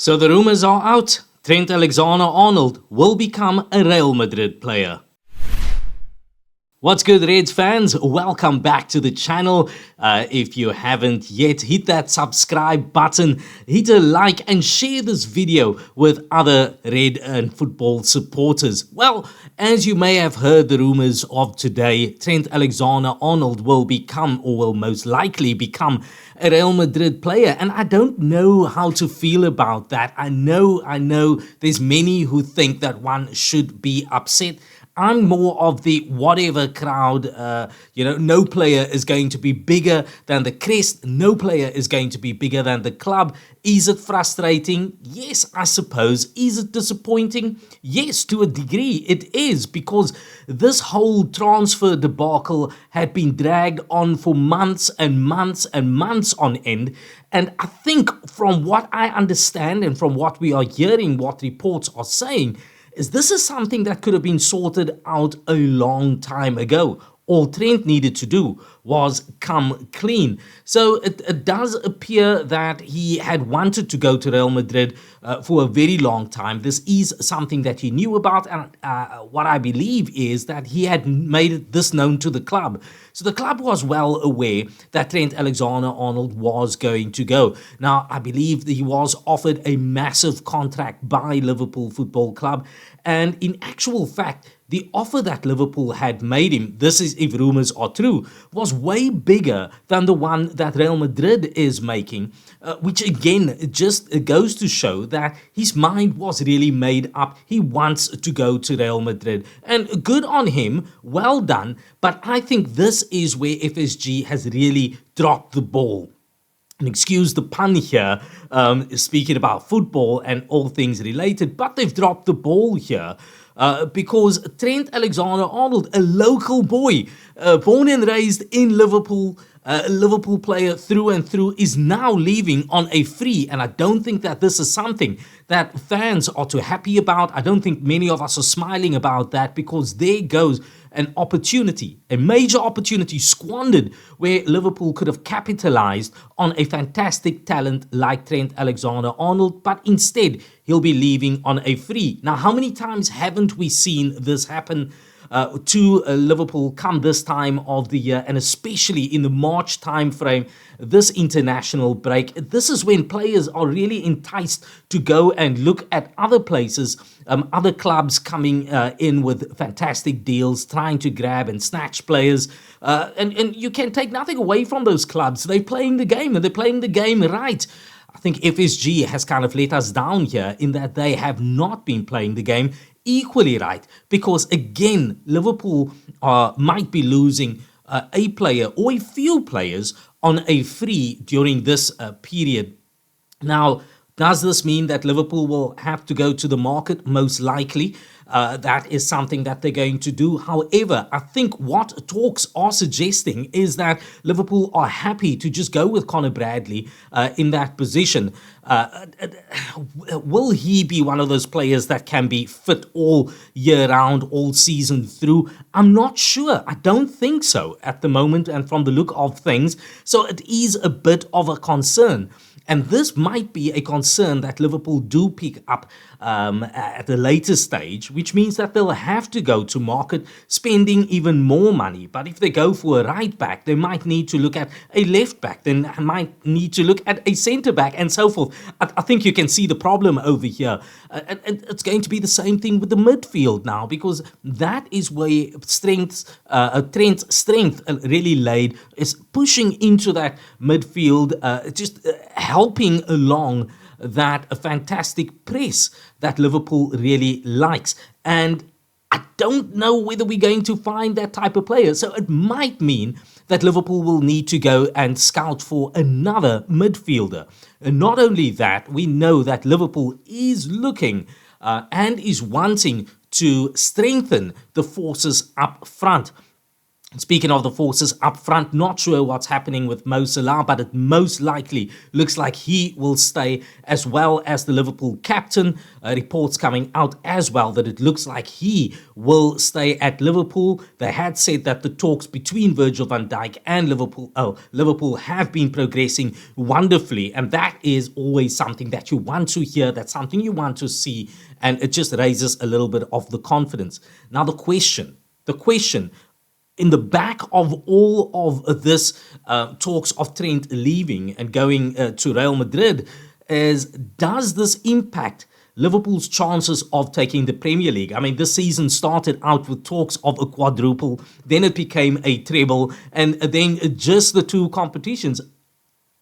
So the rumors are out. Trent Alexander-Arnold will become a Real Madrid player. What's good, Reds fans? Welcome back to the channel. If you haven't yet, hit that subscribe button, hit a like and share this video with other Red and football supporters. Well, as you may have heard the rumors of today, Trent Alexander-Arnold will become, or will most likely become, a Real Madrid player, and I don't know how to feel about that. I know there's many who think that one should be upset. I'm more of the whatever crowd. No player is going to be bigger than the crest. No player is going to be bigger than the club. Is it frustrating? Yes, I suppose. Is it disappointing? Yes, to a degree it is, because this whole transfer debacle had been dragged on for months and months and months on end. And I think from what I understand and from what we are hearing, what reports are saying, is this is something that could have been sorted out a long time ago. All Trent needed to do was come clean. So it does appear that he had wanted to go to Real Madrid for a very long time. This is something that he knew about, and what I believe is that he had made this known to the club. So the club was well aware that Trent Alexander-Arnold was going to go. Now, I believe that he was offered a massive contract by Liverpool Football Club, and in actual fact, the offer that Liverpool had made him, this is if rumors are true, was way bigger than the one that Real Madrid is making, which again just goes to show that his mind was really made up. He wants to go to Real Madrid, and good on him, well done. But I think this is where FSG has really dropped the ball. And excuse the pun here, speaking about football and all things related, but they've dropped the ball here. Because Trent Alexander-Arnold, a local boy, born and raised in Liverpool, a Liverpool player through and through, is now leaving on a free. And I don't think that this is something that fans are too happy about. I don't think many of us are smiling about that, because there goes an opportunity, a major opportunity squandered, where Liverpool could have capitalized on a fantastic talent like Trent Alexander-Arnold, but instead he'll be leaving on a free. Now, how many times haven't we seen this happen to Liverpool come this time of the year, and especially in the March time frame, this international break? This is when players are really enticed to go and look at other places, other clubs coming in with fantastic deals, trying to grab and snatch players. And you can take nothing away from those clubs. They're playing the game, and they're playing the game right. I think FSG has kind of let us down here in that they have not been playing the game equally right, because again, Liverpool might be losing a player or a few players on a free during this period. Now, does this mean that Liverpool will have to go to the market? Most likely. That is something that they're going to do. However, I think what talks are suggesting is that Liverpool are happy to just go with Conor Bradley in that position. Will he be one of those players that can be fit all year round, all season through? I'm not sure. I don't think so at the moment, and from the look of things. So it is a bit of a concern. And this might be a concern that Liverpool do pick up at a later stage, which means that they'll have to go to market, spending even more money. But if they go for a right back, they might need to look at a left back, then might need to look at a centre back, and so forth. I think you can see the problem over here. And it's going to be the same thing with the midfield now, because that is where Trent's strength really laid, is pushing into that midfield, just helping along that fantastic press that Liverpool really likes. And I don't know whether we're going to find that type of player. So it might mean that Liverpool will need to go and scout for another midfielder. And not only that, we know that Liverpool is looking and is wanting to strengthen the forces up front. Speaking of the forces up front, not sure what's happening with Mo Salah, but it most likely looks like he will stay, as well as the Liverpool captain. Reports coming out as well that it looks like he will stay at Liverpool. They had said that the talks between Virgil van Dijk and Liverpool have been progressing wonderfully, and that is always something that you want to hear. That's something you want to see, and it just raises a little bit of the confidence. Now, the question. In the back of all of this talks of Trent leaving and going to Real Madrid is, does this impact Liverpool's chances of taking the Premier League? I mean, this season started out with talks of a quadruple, then it became a treble, and then just the two competitions.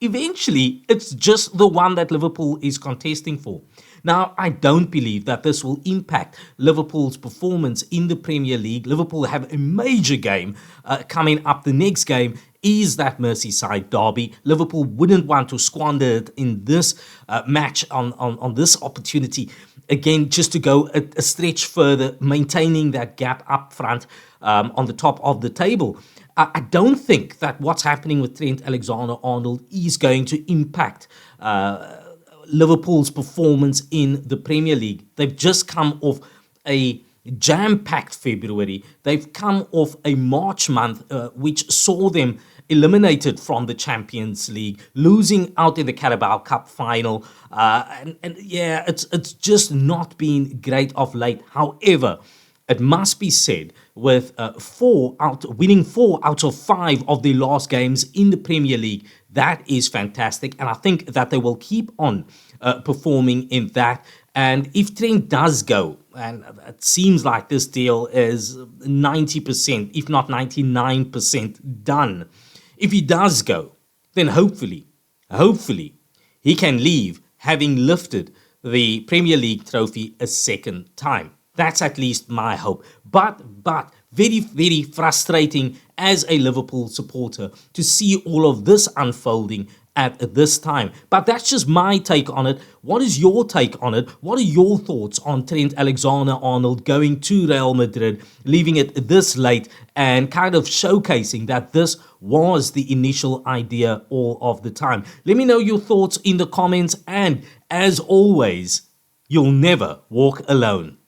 Eventually, it's just the one that Liverpool is contesting for. Now, I don't believe that this will impact Liverpool's performance in the Premier League. Liverpool have a major game coming up. The next game is that Merseyside derby. Liverpool wouldn't want to squander it in this match on this opportunity. Again, just to go a stretch further, maintaining that gap up front on the top of the table. I don't think that what's happening with Trent Alexander-Arnold is going to impact Liverpool's performance in the Premier League. They've just come off a jam-packed February. They've come off a March month which saw them eliminated from the Champions League, losing out in the Carabao Cup final. And yeah, it's just not been great of late. However, it must be said, with winning 4 out of 5 of their last games in the Premier League, that is fantastic. And I think that they will keep on performing in that. And if Trent does go, and it seems like this deal is 90%, if not 99% done. If he does go, then hopefully, he can leave having lifted the Premier League trophy a second time. That's at least my hope. But very, very frustrating as a Liverpool supporter to see all of this unfolding at this time. But that's just my take on it. What is your take on it? What are your thoughts on Trent Alexander-Arnold going to Real Madrid, leaving it this late, and kind of showcasing that this was the initial idea all of the time? Let me know your thoughts in the comments, and as always, you'll never walk alone.